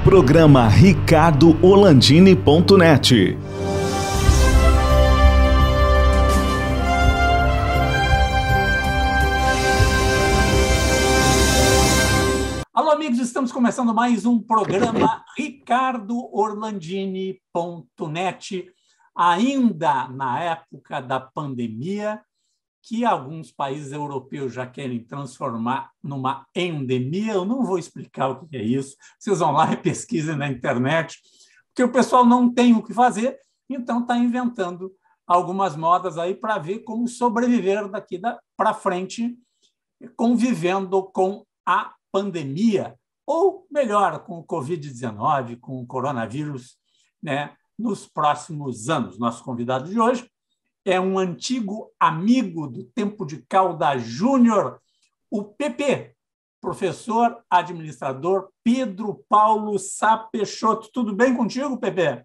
Programa RicardoOlandini.net. Alô, amigos, estamos começando mais um programa RicardoOrlandini.net, ainda na época da pandemia, que alguns países europeus já querem transformar numa endemia. Eu não vou explicar o que é isso, vocês vão lá e pesquisem na internet, porque o pessoal não tem o que fazer, então está inventando algumas modas aí para ver como sobreviver daqui para frente, convivendo com a pandemia, ou melhor, com o Covid-19, com o coronavírus, né, nos próximos anos. Nosso convidado de hoje é um antigo amigo do tempo de Caldas Júnior, o PP, professor administrador Pedro Paulo Sá Peixoto. Tudo bem contigo, PP?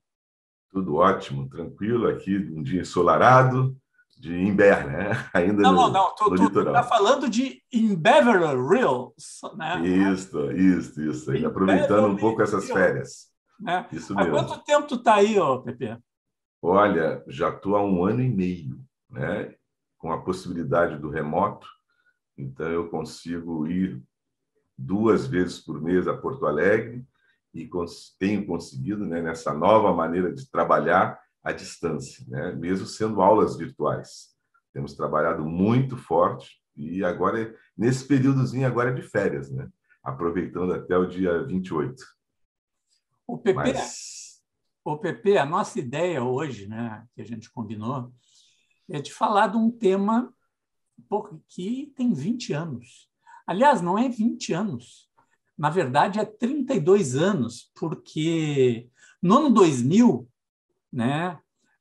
Tudo ótimo, tranquilo, aqui um dia ensolarado de inverno, né? Ainda não, no tu litoral. está falando de em Beverly Hills, né? Isso, ainda aproveitando um pouco essas férias. Né? Isso Há mesmo. quanto tempo tu está aí, PP? Olha, já estou há 1 ano e meio, né? Com a possibilidade do remoto, então eu consigo ir 2 vezes por mês a Porto Alegre e tenho conseguido, né, nessa nova maneira de trabalhar à distância, né? Mesmo sendo aulas virtuais. Temos trabalhado muito forte e agora, nesse períodozinho agora de férias, né? Aproveitando até o dia 28. O PP, a nossa ideia hoje, né, que a gente combinou, é de falar de um tema que tem 20 anos. Aliás, não é 20 anos. Na verdade, é 32 anos, porque no ano 2000, né,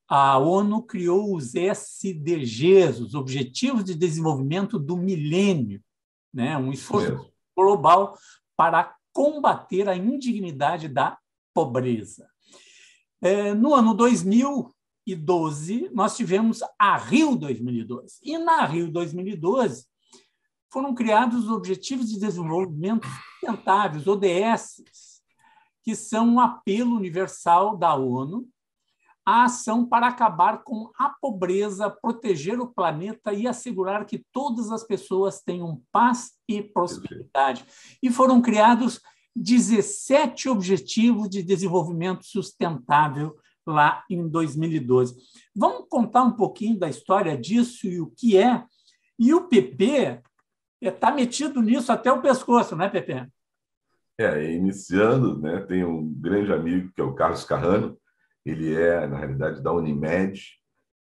a ONU criou os SDGs, os Objetivos de Desenvolvimento do Milênio, né, um esforço global para combater a indignidade da pobreza. No ano 2012, nós tivemos a Rio 2012. E na Rio 2012 foram criados os Objetivos de Desenvolvimento Sustentáveis, ODS, que são um apelo universal da ONU à ação para acabar com a pobreza, proteger o planeta e assegurar que todas as pessoas tenham paz e prosperidade. E foram criados 17 Objetivos de Desenvolvimento Sustentável lá em 2012. Vamos contar um pouquinho da história disso e o que é. E o PP está metido nisso até o pescoço, né, PP? Iniciando, né, tem um grande amigo que é o Carlos Carrano. Ele é, na realidade, da Unimed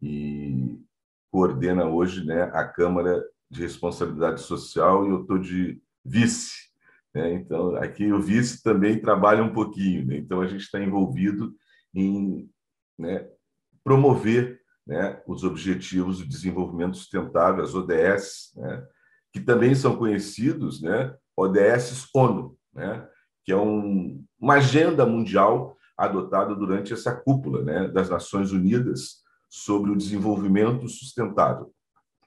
e coordena hoje, né, a Câmara de Responsabilidade Social, e eu estou de vice. Então, aqui o vice também trabalha um pouquinho, né? Então, a gente está envolvido em, né, promover, né, os Objetivos de Desenvolvimento Sustentável, as ODS, né, que também são conhecidos, né, ODS ONU, né, que é uma agenda mundial adotada durante essa cúpula, né, das Nações Unidas sobre o desenvolvimento sustentável.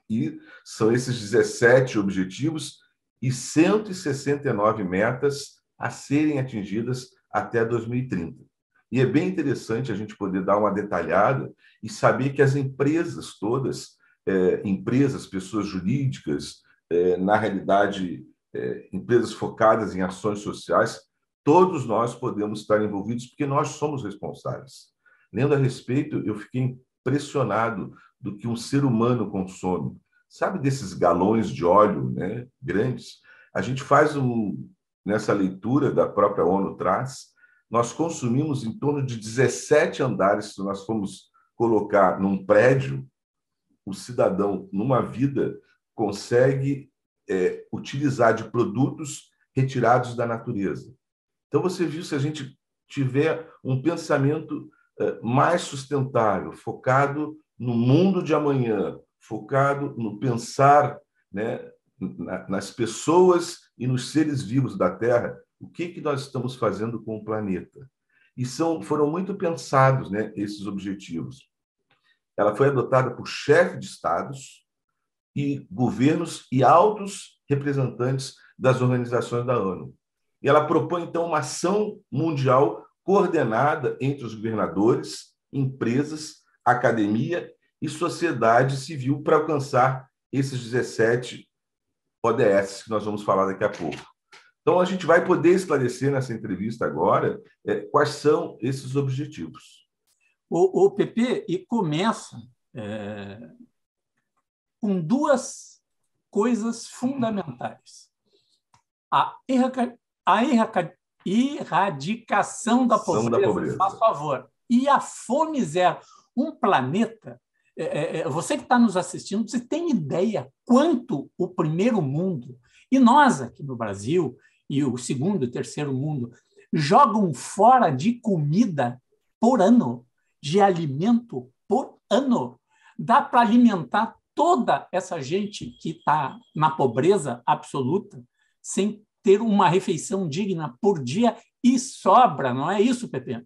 E são esses 17 objetivos e 169 metas a serem atingidas até 2030. E é bem interessante a gente poder dar uma detalhada e saber que as empresas todas, empresas, pessoas jurídicas, na realidade, empresas focadas em ações sociais, todos nós podemos estar envolvidos porque nós somos responsáveis. Lendo a respeito, eu fiquei impressionado do que um ser humano consome. Sabe desses galões de óleo, né, grandes? A gente faz nessa leitura da própria ONU traz, nós consumimos em torno de 17 andares. Se nós formos colocar num prédio, o cidadão, numa vida, consegue utilizar de produtos retirados da natureza. Então, você viu, se a gente tiver um pensamento mais sustentável, focado no mundo de amanhã, focado no pensar, né, nas pessoas e nos seres vivos da Terra, o que nós estamos fazendo com o planeta? E foram muito pensados, né, esses objetivos. Ela foi adotada por chefes de estados e governos e altos representantes das organizações da ONU. E ela propõe, então, uma ação mundial coordenada entre os governadores, empresas, academia e sociedade civil para alcançar esses 17 ODS que nós vamos falar daqui a pouco. Então, a gente vai poder esclarecer nessa entrevista agora quais são esses objetivos. O PP e começa com duas coisas fundamentais. A erradicação da pobreza, faz favor, e a fome zero. Um planeta, você que está nos assistindo, você tem ideia quanto o primeiro mundo, e nós aqui no Brasil, e o segundo e terceiro mundo, jogam fora de comida por ano, de alimento por ano. Dá para alimentar toda essa gente que está na pobreza absoluta sem ter uma refeição digna por dia e sobra, não é isso, Pepe?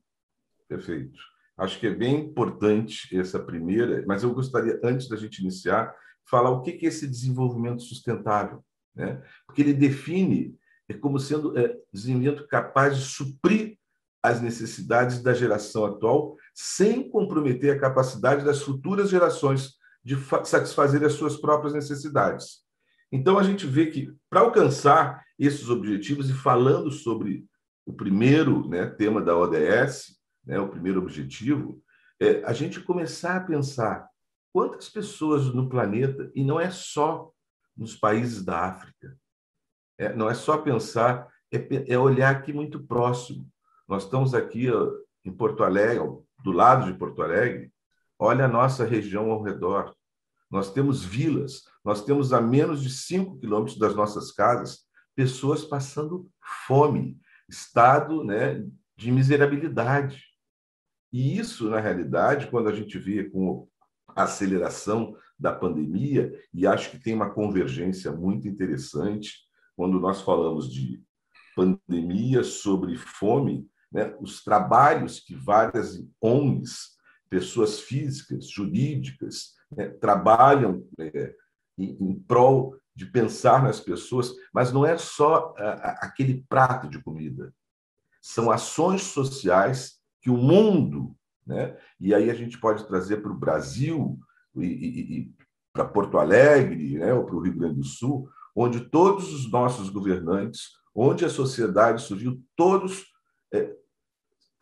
Perfeito. Acho que é bem importante essa primeira, mas eu gostaria, antes da gente iniciar, falar o que é esse desenvolvimento sustentável, né? Porque ele define como sendo desenvolvimento capaz de suprir as necessidades da geração atual sem comprometer a capacidade das futuras gerações de satisfazer as suas próprias necessidades. Então, a gente vê que, para alcançar esses objetivos, e falando sobre o primeiro, né, tema da ODS, né, o primeiro objetivo, a gente começar a pensar quantas pessoas no planeta, e não é só nos países da África, não é só pensar, é olhar aqui muito próximo. Nós estamos aqui em Porto Alegre, do lado de Porto Alegre, olha a nossa região ao redor. Nós temos vilas, nós temos a menos de 5 quilômetros das nossas casas pessoas passando fome, estado, né, de miserabilidade. E isso, na realidade, quando a gente vê com a aceleração da pandemia, e acho que tem uma convergência muito interessante, quando nós falamos de pandemia sobre fome, né, os trabalhos que várias ONGs, pessoas físicas, jurídicas, trabalham em prol de pensar nas pessoas, mas não é só aquele prato de comida. São ações sociais que o mundo, né? E aí a gente pode trazer para o Brasil e para Porto Alegre, né? Ou para o Rio Grande do Sul, onde todos os nossos governantes, onde a sociedade civil, todos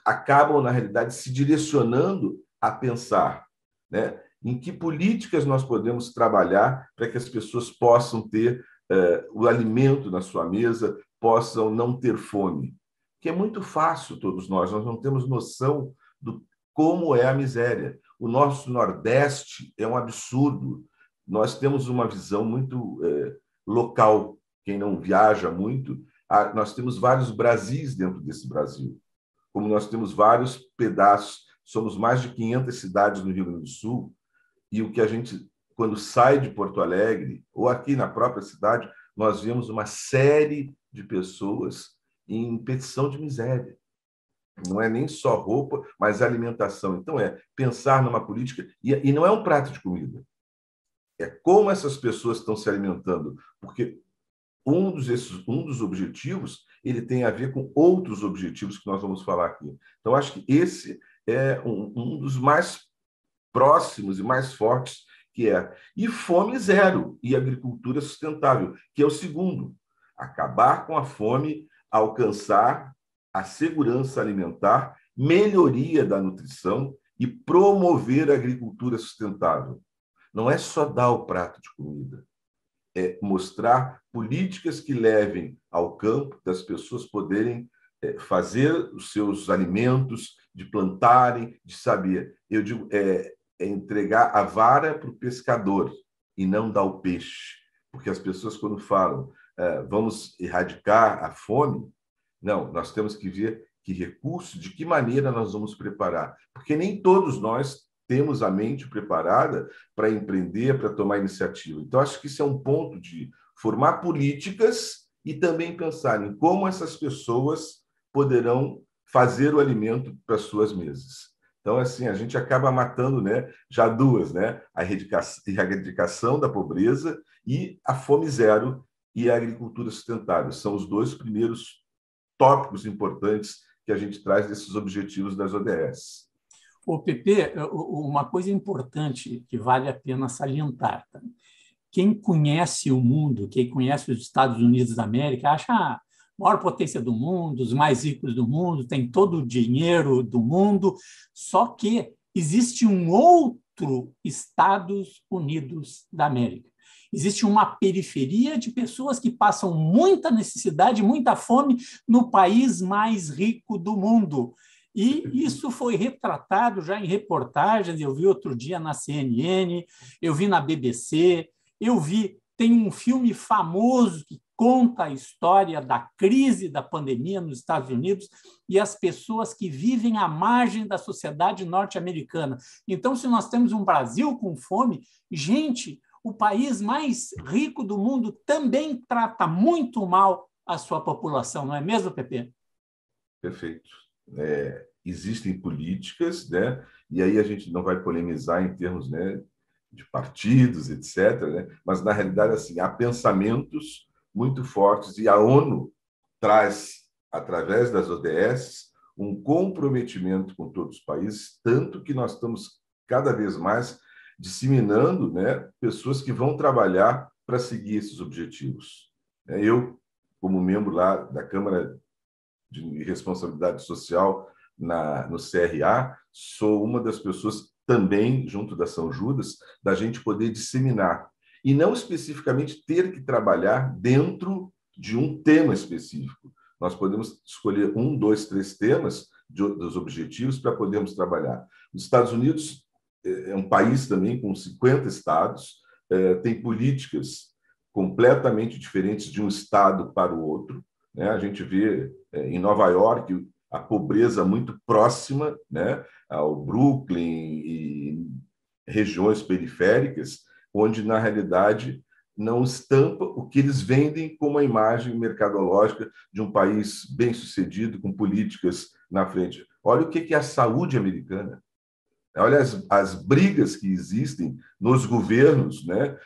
acabam, na realidade, se direcionando a pensar, né, em que políticas nós podemos trabalhar para que as pessoas possam ter o alimento na sua mesa, possam não ter fome. Que é muito fácil, todos nós não temos noção do como é a miséria. O nosso Nordeste é um absurdo. Nós temos uma visão muito local. Quem não viaja muito, nós temos vários Brasis dentro desse Brasil. Como nós temos vários pedaços, somos mais de 500 cidades no Rio Grande do Sul, e o que a gente, quando sai de Porto Alegre, ou aqui na própria cidade, nós vemos uma série de pessoas em petição de miséria. Não é nem só roupa, mas alimentação. Então, pensar numa política, e não é um prato de comida, é como essas pessoas estão se alimentando, porque um dos objetivos ele tem a ver com outros objetivos que nós vamos falar aqui. Então, acho que esse é um dos mais próximos e mais fortes, que é e fome zero e agricultura sustentável, que é o segundo. Acabar com a fome, alcançar a segurança alimentar, melhoria da nutrição e promover a agricultura sustentável. Não é só dar o prato de comida, é mostrar políticas que levem ao campo das pessoas poderem fazer os seus alimentos, de plantarem, de saber. Eu digo, é entregar a vara para o pescador e não dar o peixe. Porque as pessoas, quando falam vamos erradicar a fome, não, nós temos que ver que recursos, de que maneira nós vamos preparar. Porque nem todos nós temos a mente preparada para empreender, para tomar iniciativa. Então, acho que isso é um ponto de formar políticas e também pensar em como essas pessoas poderão fazer o alimento para suas mesas. Então, assim, a gente acaba matando, né, já duas, né, a erradicação da pobreza e a fome zero e a agricultura sustentável. São os dois primeiros tópicos importantes que a gente traz desses objetivos das ODS. O PP, uma coisa importante que vale a pena salientar, tá? Quem conhece o mundo, quem conhece os Estados Unidos da América, acha a maior potência do mundo, os mais ricos do mundo, tem todo o dinheiro do mundo, só que existe um outro Estados Unidos da América. Existe uma periferia de pessoas que passam muita necessidade, muita fome no país mais rico do mundo. E isso foi retratado já em reportagens, eu vi outro dia na CNN, eu vi na BBC, tem um filme famoso que conta a história da crise da pandemia nos Estados Unidos e as pessoas que vivem à margem da sociedade norte-americana. Então, se nós temos um Brasil com fome, gente, o país mais rico do mundo também trata muito mal a sua população, não é mesmo, Pepe? Perfeito. Existem políticas, né? E aí a gente não vai polemizar em termos, né, de partidos, etc., né? Mas, na realidade, assim, há pensamentos muito fortes e a ONU traz, através das ODS, um comprometimento com todos os países, tanto que nós estamos cada vez mais disseminando, né, pessoas que vão trabalhar para seguir esses objetivos. Eu, como membro lá da Câmara de Responsabilidade Social no CRA, sou uma das pessoas também, junto da São Judas, da gente poder disseminar. E não especificamente ter que trabalhar dentro de um tema específico. Nós podemos escolher 1, 2, 3 temas dos objetivos para podermos trabalhar. Os Estados Unidos é um país também com 50 estados, tem políticas completamente diferentes de um estado para o outro, né? A gente vê em Nova York a pobreza muito próxima, né, ao Brooklyn e regiões periféricas, onde, na realidade, não estampa o que eles vendem como a imagem mercadológica de um país bem-sucedido, com políticas na frente. Olha o que é a saúde americana. Olha as brigas que existem nos governos, né,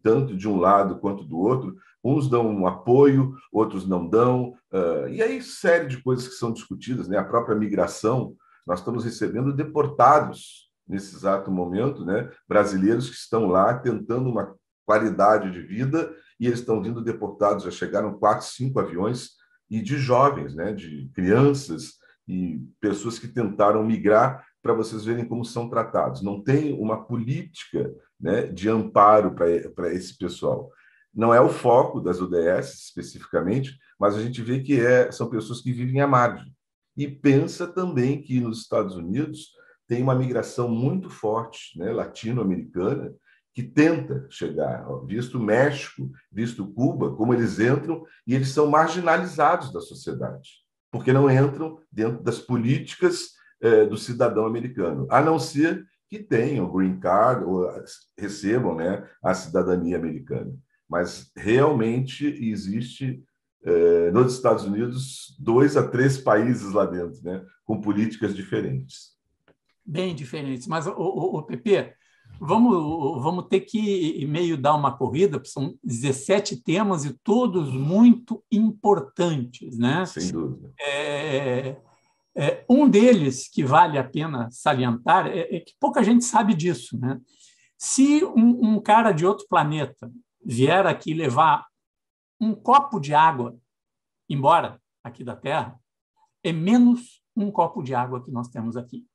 tanto de um lado quanto do outro. Uns dão um apoio, outros não dão. E aí, série de coisas que são discutidas, né? A própria migração. Nós estamos recebendo deportados nesse exato momento, né? Brasileiros que estão lá tentando uma qualidade de vida e eles estão vindo deportados. Já chegaram 4, 5 aviões, e de jovens, né? De crianças e pessoas que tentaram migrar, para vocês verem como são tratados. Não tem uma política, né, de amparo para esse pessoal. Não é o foco das ODS, especificamente, mas a gente vê que são pessoas que vivem à margem. E pensa também que nos Estados Unidos tem uma migração muito forte, né, latino-americana, que tenta chegar, visto o México, visto Cuba, como eles entram, e eles são marginalizados da sociedade, porque não entram dentro das políticas do cidadão americano, a não ser que tenham o green card ou recebam, né, a cidadania americana. Mas realmente existe, nos Estados Unidos, 2 a 3 países lá dentro, né, com políticas diferentes. Bem diferentes. Mas, o Pepe, vamos ter que meio dar uma corrida, porque são 17 temas e todos muito importantes, né? Sem dúvida. Um deles que vale a pena salientar é que pouca gente sabe disso, né? Se um cara de outro planeta vier aqui levar um copo de água embora aqui da Terra, é menos um copo de água que nós temos aqui.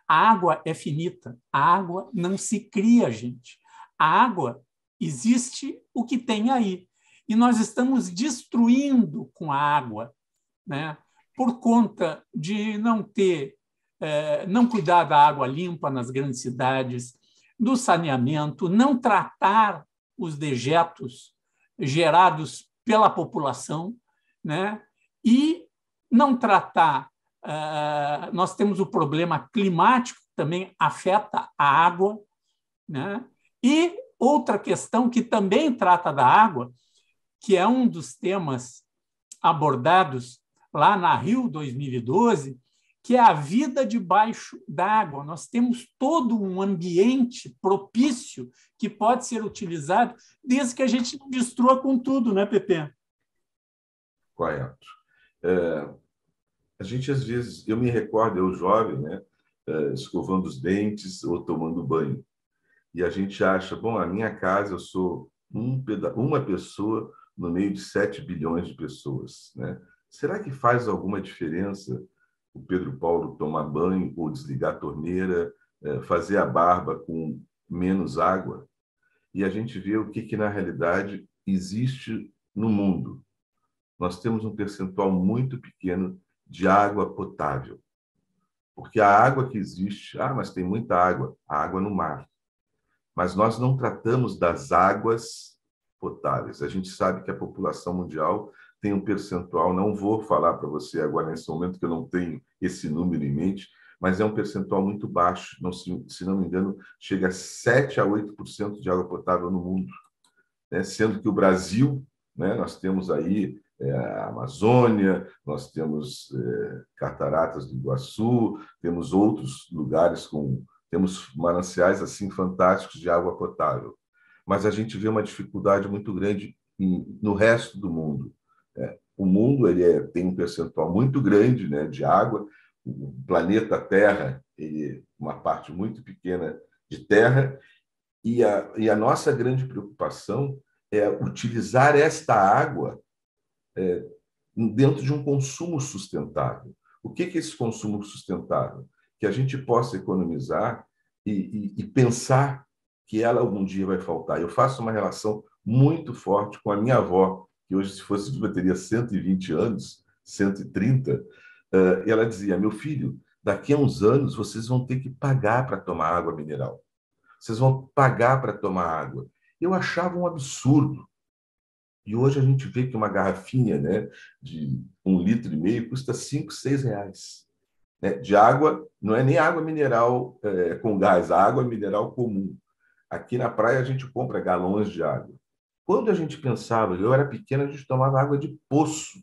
A água é finita, a água não se cria, gente. A água existe o que tem aí. E nós estamos destruindo com a água, né? Por conta de não cuidar da água limpa nas grandes cidades, do saneamento, não tratar os dejetos gerados pela população, né? E não tratar. Nós temos o problema climático, que também afeta a água, né? E outra questão que também trata da água, que é um dos temas abordados lá na Rio 2012, que é a vida debaixo d'água. Nós temos todo um ambiente propício que pode ser utilizado desde que a gente não destrua com tudo, né, Pepe? Correto. A gente, às vezes, eu me recordo, eu jovem, né, escovando os dentes ou tomando banho. E a gente acha, bom, a minha casa, eu sou uma pessoa no meio de 7 bilhões de pessoas, né? Será que faz alguma diferença o Pedro Paulo tomar banho ou desligar a torneira, fazer a barba com menos água? E a gente vê o que na realidade existe no mundo. Nós temos um percentual muito pequeno de água potável. Porque a água que existe, mas tem muita água, a água no mar. Mas nós não tratamos das águas potáveis. A gente sabe que a população mundial tem um percentual, não vou falar para você agora nesse momento, que eu não tenho esse número em mente, mas é um percentual muito baixo, não, se não me engano, chega a 7 a 8% de água potável no mundo, né? Sendo que o Brasil, né, nós temos aí a Amazônia, nós temos Cataratas do Iguaçu, temos outros lugares temos mananciais assim fantásticos de água potável, mas a gente vê uma dificuldade muito grande no resto do mundo. O mundo tem um percentual muito grande, né, de água. O planeta Terra, uma parte muito pequena de terra, e a nossa grande preocupação é utilizar esta água dentro de um consumo sustentável. O que é esse consumo sustentável? Que a gente possa economizar e pensar que ela algum dia vai faltar. Eu faço uma relação muito forte com a minha avó, que hoje, se fosse viva, teria 120 anos, 130. E ela dizia, meu filho, daqui a uns anos vocês vão ter que pagar para tomar água mineral. Vocês vão pagar para tomar água. Eu achava um absurdo. E hoje a gente vê que uma garrafinha, né, de 1,5 litro custa 5, 6 reais. Né? De água, não é nem água mineral com gás, a água mineral comum. Aqui na praia a gente compra galões de água. Quando a gente pensava, eu era pequeno, a gente tomava água de poço,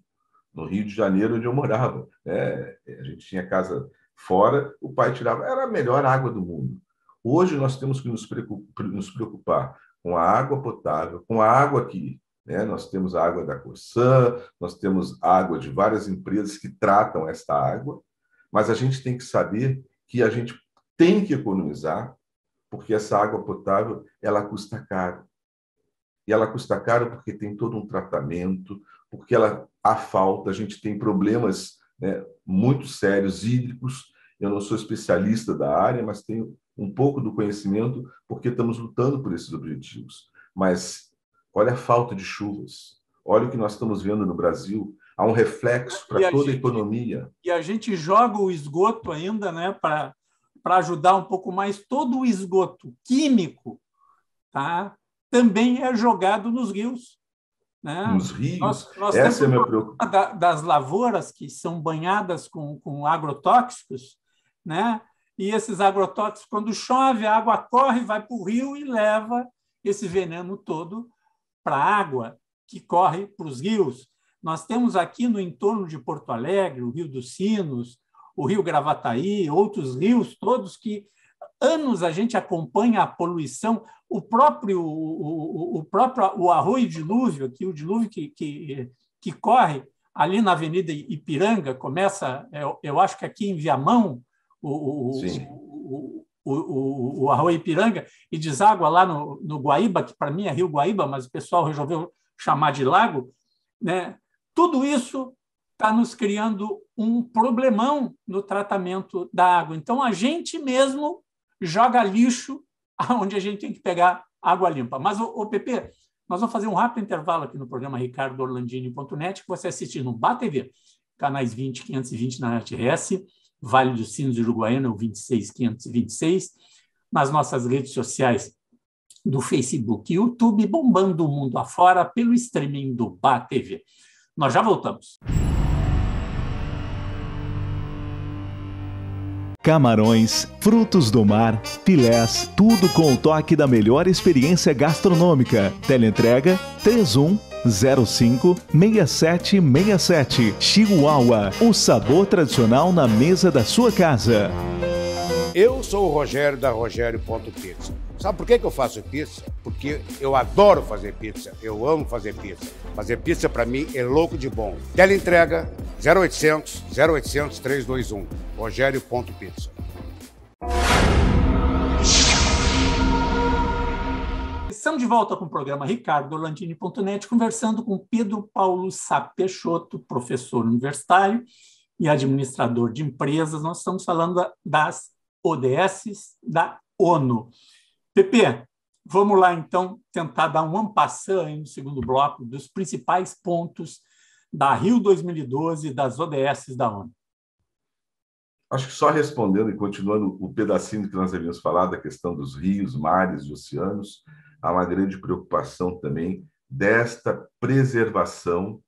no Rio de Janeiro, onde eu morava. A gente tinha casa fora, o pai tirava, era a melhor água do mundo. Hoje nós temos que nos preocupar com a água potável, com a água que nós temos a água da Corsã, nós temos água de várias empresas que tratam esta água, mas a gente tem que saber que a gente tem que economizar, porque essa água potável, ela custa caro. E ela custa caro porque tem todo um tratamento, porque há falta, a gente tem problemas, né, muito sérios, hídricos. Eu não sou especialista da área, mas tenho um pouco do conhecimento, porque estamos lutando por esses objetivos. Mas olha a falta de chuvas, olha o que nós estamos vendo no Brasil, há um reflexo para toda a economia. E a gente joga o esgoto ainda, né, para ajudar um pouco mais, todo o esgoto químico, tá, também é jogado nos rios. Né? Nos rios, nós essa temos é a minha preocupação. Das lavouras que são banhadas com agrotóxicos, né? E esses agrotóxicos, quando chove, a água corre, vai para o rio e leva esse veneno todo para a água que corre para os rios. Nós temos aqui no entorno de Porto Alegre, o Rio dos Sinos, o Rio Gravataí, outros rios todos que anos a gente acompanha a poluição, o arroio dilúvio, aqui, o dilúvio que corre ali na Avenida Ipiranga, começa, eu acho que aqui em Viamão, o arroio Ipiranga, e deságua lá no Guaíba, que para mim é Rio Guaíba, mas o pessoal resolveu chamar de lago, né? Tudo isso está nos criando um problemão no tratamento da água. Então, a gente mesmo joga lixo onde a gente tem que pegar água limpa. Mas, Pepe, nós vamos fazer um rápido intervalo aqui no programa ricardorlandini.net, que você assiste no BATV, canais 20 e 520 na RTS, Vale dos Sinos e Uruguaiana, o 26526, nas nossas redes sociais do Facebook e YouTube, bombando o mundo afora pelo streaming do BATV. Nós já voltamos. Camarões, frutos do mar, filés, tudo com o toque da melhor experiência gastronômica. Teleentrega 3105-6767. Chihuahua, o sabor tradicional na mesa da sua casa. Eu sou o Rogério da Rogério.pizza. Sabe por que eu faço pizza? Porque eu adoro fazer pizza, eu amo fazer pizza. Fazer pizza para mmim é louco de bom. Teleentrega 0800 0800 321, Rogério.pizza. Estamos de volta com o programa RicardoLandini.net, conversando com Pedro Paulo Sá Peixoto, professor universitário e administrador de empresas. Nós estamos falando das ODS da ONU. Pepe, vamos lá, então, tentar dar um en passant aí no segundo bloco dos principais pontos da Rio 2012 e das ODS da ONU. Acho que só respondendo e continuando o pedacinho que nós havíamos falado, da questão dos rios, mares e oceanos, há uma grande preocupação também desta preservação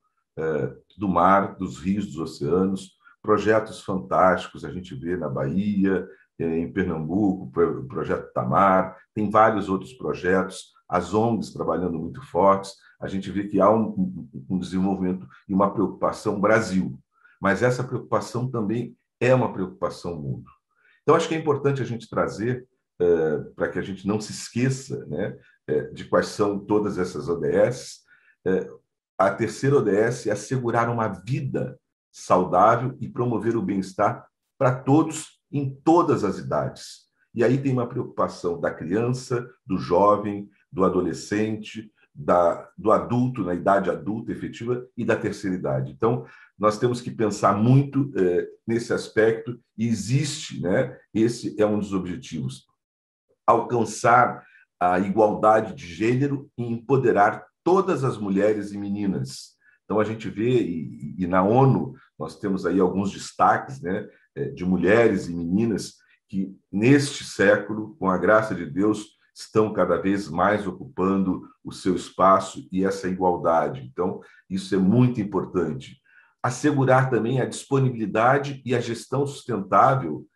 do mar, dos rios, dos oceanos, projetos fantásticos, a gente vê na Bahia, em Pernambuco, o projeto Tamar, tem vários outros projetos, as ONGs trabalhando muito fortes, a gente vê que há um desenvolvimento e uma preocupação Brasil, mas essa preocupação também é uma preocupação mundo. Então, acho que é importante a gente trazer, para que a gente não se esqueça, né, de quais são todas essas ODS. A terceira ODS é assegurar uma vida saudável e promover o bem-estar para todos em todas as idades. E aí tem uma preocupação da criança, do jovem, do adolescente, do adulto, na idade adulta efetiva, e da terceira idade. Então, nós temos que pensar muito nesse aspecto, e existe, né, esse é um dos objetivos, alcançar a igualdade de gênero e empoderar todas as mulheres e meninas. Então, a gente vê, e na ONU, nós temos aí alguns destaques, né, de mulheres e meninas que, neste século, com a graça de Deus, estão cada vez mais ocupando o seu espaço e essa igualdade. Então, isso é muito importante. Assegurar também a disponibilidade e a gestão sustentável,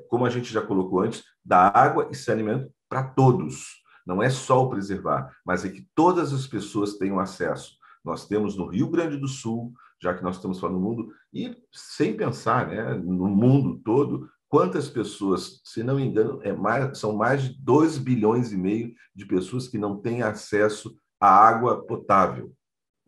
como a gente já colocou antes, da água e saneamento para todos. Não é só o preservar, mas é que todas as pessoas tenham acesso. Nós temos no Rio Grande do Sul, já que nós estamos falando no mundo, e sem pensar, né, no mundo todo, quantas pessoas, se não me engano, são mais de 2,5 bilhões de pessoas que não têm acesso à água potável.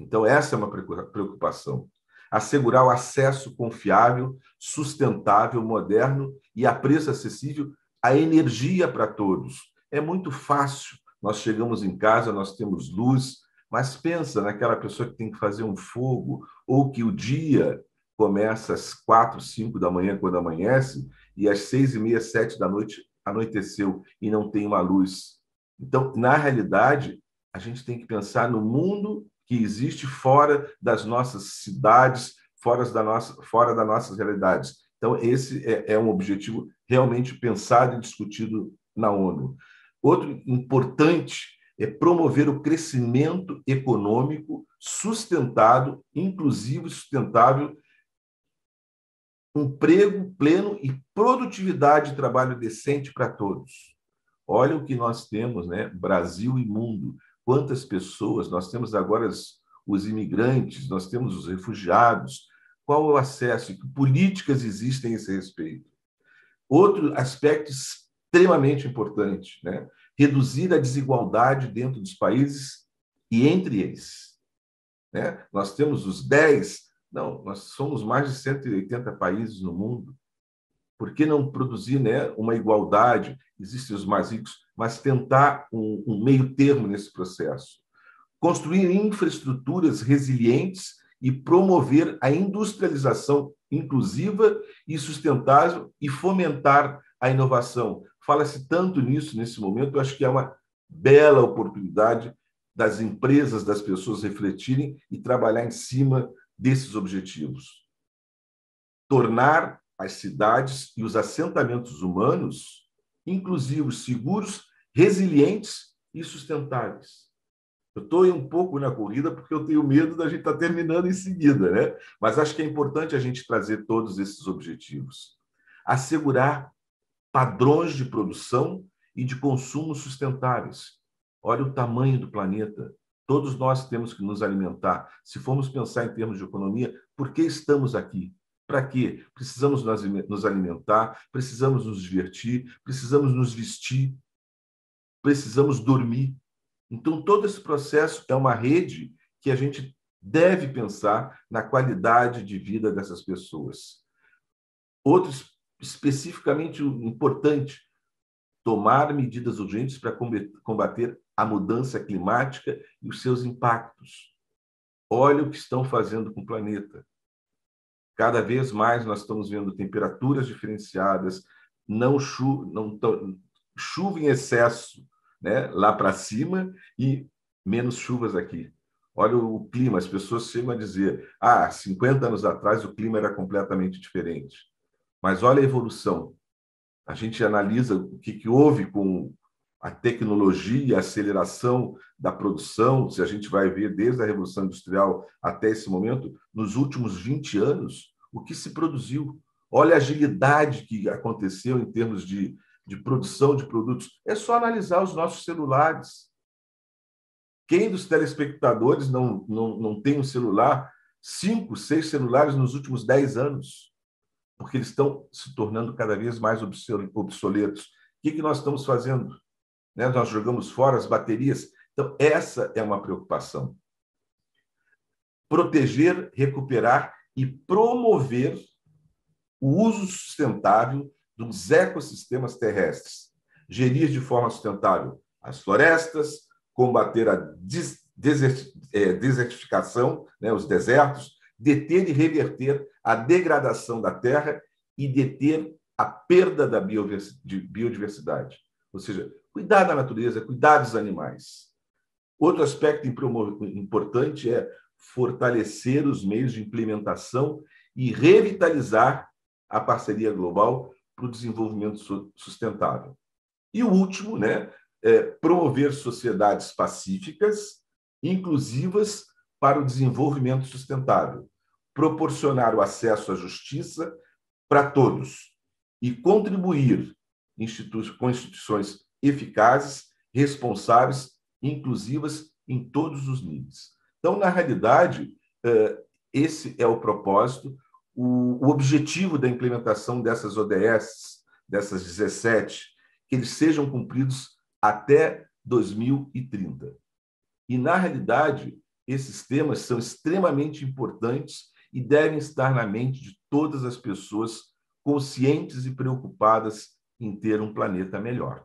Então, essa é uma preocupação. Assegurar o acesso confiável, sustentável, moderno e a preço acessível à energia para todos. É muito fácil. Nós chegamos em casa, nós temos luz, mas pensa naquela pessoa que tem que fazer um fogo, ou que o dia começa às 4, 5 da manhã, quando amanhece, e às 6h30, 7 da noite anoiteceu e não tem uma luz. Então, na realidade, a gente tem que pensar no mundo que existe fora das nossas cidades, fora das nossas realidades. Então, esse é um objetivo realmente pensado e discutido na ONU. Outro importante é promover o crescimento econômico sustentado, inclusivo e sustentável, emprego pleno e produtividade de trabalho decente para todos. Olha o que nós temos, né? Brasil e mundo. Quantas pessoas, nós temos agora os imigrantes, nós temos os refugiados. Qual é o acesso? Que políticas existem a esse respeito? Outro aspecto extremamente importante, né? Reduzir a desigualdade dentro dos países e entre eles. Né? Nós temos os 10, não, nós somos mais de 180 países no mundo. Por que não produzir, né, uma igualdade? Existem os mais ricos, mas tentar um meio termo nesse processo. Construir infraestruturas resilientes e promover a industrialização inclusiva e sustentável e fomentar a inovação. Fala-se tanto nisso nesse momento, eu acho que é uma bela oportunidade das empresas, das pessoas refletirem e trabalhar em cima desses objetivos. Tornar as cidades e os assentamentos humanos inclusivos, seguros, resilientes e sustentáveis. Eu estou um pouco na corrida porque eu tenho medo da gente estar terminando em seguida, né? Mas acho que é importante a gente trazer todos esses objetivos. Assegurar padrões de produção e de consumo sustentáveis. Olha o tamanho do planeta. Todos nós temos que nos alimentar. Se formos pensar em termos de economia, por que estamos aqui? Para quê? Precisamos nos alimentar, precisamos nos divertir, precisamos nos vestir. precisamos dormir. Então, todo esse processo é uma rede que a gente deve pensar na qualidade de vida dessas pessoas. Outro especificamente importante, tomar medidas urgentes para combater a mudança climática e os seus impactos. Olha o que estão fazendo com o planeta. Cada vez mais nós estamos vendo temperaturas diferenciadas, chuva em excesso, né, lá para cima e menos chuvas aqui. Olha o clima, as pessoas chegam a dizer 50 anos atrás o clima era completamente diferente. Mas olha a evolução. A gente analisa o que houve com a tecnologia e a aceleração da produção, se a gente vai ver desde a Revolução Industrial até esse momento, nos últimos 20 anos, o que se produziu. Olha a agilidade que aconteceu em termos de produção de produtos. É só analisar os nossos celulares. Quem dos telespectadores não tem um celular, 5, 6 celulares nos últimos 10 anos? Porque eles estão se tornando cada vez mais obsoletos. O que nós estamos fazendo? Nós jogamos fora as baterias. Então, essa é uma preocupação. Proteger, recuperar e promover o uso sustentável dos ecossistemas terrestres. Gerir de forma sustentável as florestas, combater a desertificação, os desertos, deter e reverter a degradação da terra e deter a perda da biodiversidade. Ou seja, cuidar da natureza, cuidar dos animais. Outro aspecto importante é fortalecer os meios de implementação e revitalizar a parceria global para o desenvolvimento sustentável. E o último, promover sociedades pacíficas, inclusivas para o desenvolvimento sustentável, proporcionar o acesso à justiça para todos e contribuir com instituições eficazes, responsáveis, inclusivas em todos os níveis. Então, na realidade, esse é o propósito, o objetivo da implementação dessas ODS, dessas 17, que eles sejam cumpridos até 2030. E, na realidade, esses temas são extremamente importantes e devem estar na mente de todas as pessoas conscientes e preocupadas em ter um planeta melhor.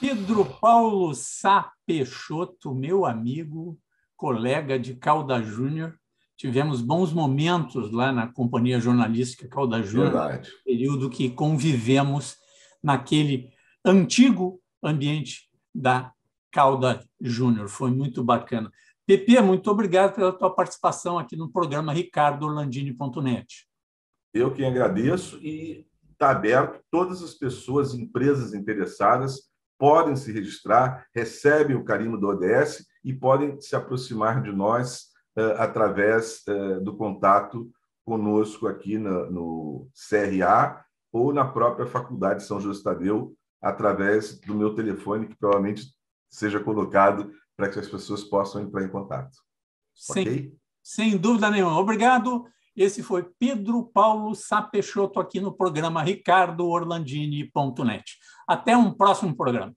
Pedro Paulo Sá Peixoto, meu amigo, colega de Calda Júnior, tivemos bons momentos lá na Companhia Jornalística Calda Júnior, no período que convivemos naquele antigo ambiente da Calda Júnior. Foi muito bacana. Pepe, muito obrigado pela tua participação aqui no programa ricardoorlandini.net. Eu que agradeço e está aberto. Todas as pessoas, empresas interessadas, podem se registrar, recebem o carimbo do ODS e podem se aproximar de nós através do contato conosco aqui no CRA ou na própria Faculdade de São José Tadeu, através do meu telefone, que provavelmente seja colocado para que as pessoas possam entrar em contato. Sem dúvida nenhuma. Obrigado. Esse foi Pedro Paulo Sá Peixoto aqui no programa ricardoorlandini.net. Até um próximo programa.